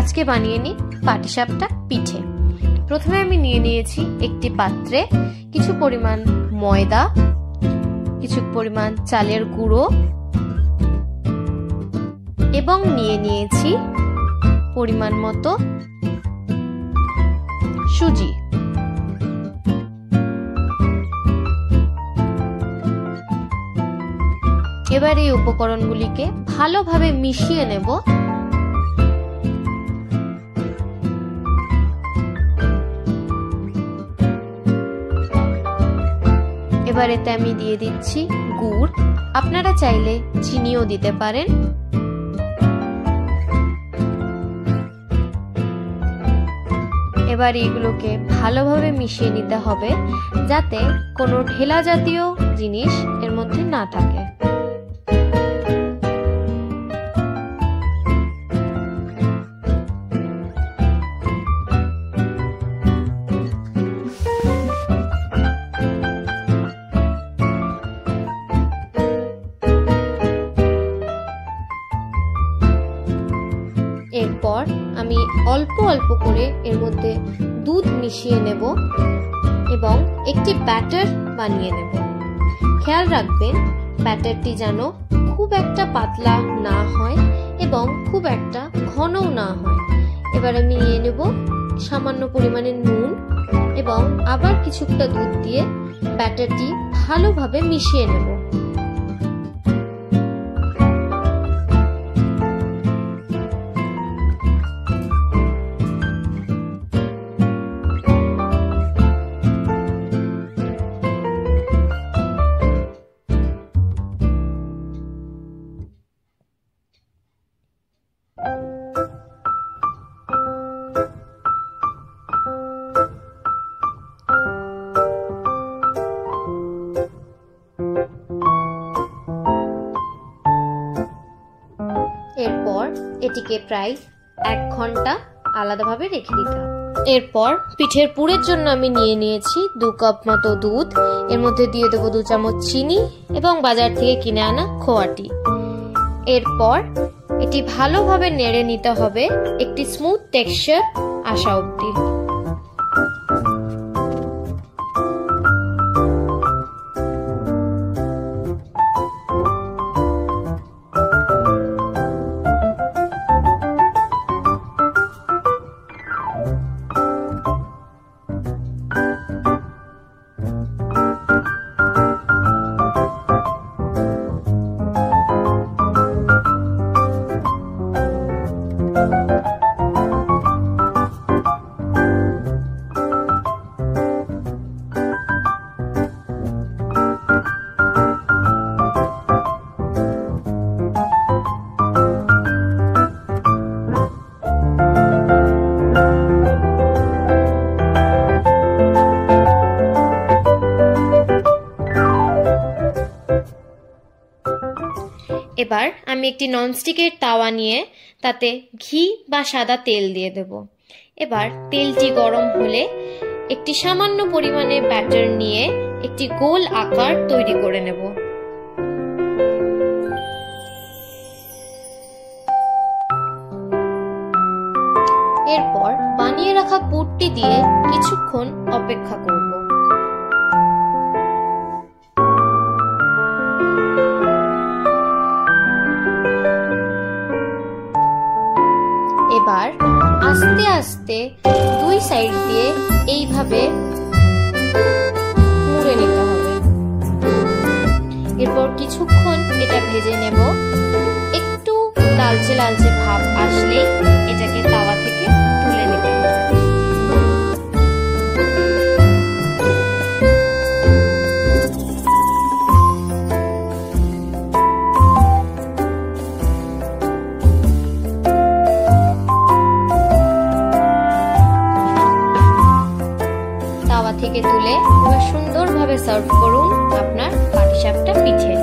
আজকে বানিয়ে নিই পাটিসাপটা পিঠে। প্রথমে আমি নিয়ে নিয়েছি একটি পাত্রে কিছু পরিমাণ ময়দা, কিছু পরিমাণ চালের গুঁড়ো এবং নিয়ে নিয়েছি পরিমাণ মতো সুজি। এবার এই উপকরণগুলিকে ভালোভাবে মিশিয়ে নেব। এবার এতে আমি দিয়ে দিচ্ছি গুড়, আপনারা চাইলে চিনিও দিতে পারেন। এবার এগুলোকে ভালোভাবে মিশিয়ে নিতে হবে যাতে কোনো ঢেলা জাতীয় জিনিস এর মধ্যে না থাকে। এরপর আমি অল্প অল্প করে এর মধ্যে দুধ মিশিয়ে নেব এবং একটি ব্যাটার বানিয়ে নেব। খেয়াল রাখবেন ব্যাটারটি যেন খুব একটা পাতলা না হয় এবং খুব একটা ঘনও না হয়। এবার আমি নিয়ে নেব সামান্য পরিমাণে নুন এবং আবার কিছুটা দুধ দিয়ে ব্যাটারটি ভালোভাবে মিশিয়ে নেব। এরপর এটিকে প্রায় 1 ঘন্টা আলাদাভাবে রেখে দিতে হবে। এরপর পিঠের পুরের জন্য আমি নিয়ে নিয়েছি 2 কাপ মতো দুধ। এর মধ্যে দিয়ে দেবো 2 চামচ চিনি এবং বাজার থেকে কিনে আনা খোয়াটি। এরপর এটি ভালোভাবে নেড়ে নিতে হবে একটি স্মুথ টেক্সচার আসা অবধি। এবার আমি একটি ননস্টিকের তাওয়া নিয়ে তাতে ঘি বা সাদা তেল দিয়ে দেব। এবার তেলটি গরম হলে একটি সামান্য পরিমাণে ব্যাটার নিয়ে একটি গোল আকার তৈরি করে নেব। এরপর বানিয়ে রাখা পুরটি দিয়ে কিছুক্ষণ অপেক্ষা করব। এবার আস্তে আস্তে 2 সাইড দিয়ে এইভাবে মুড়ে নিতে হবে। এরপর কিছুক্ষণ এটা ভেজে নেব। একটু লালচে লালচে ভাব আসলেই এটাকে তাওয়া থেকে তুলে নিতে হবে। থেকে তুলে সুন্দরভাবে সার্ভ করুন আপনার পাটিসাপটা পিঠে।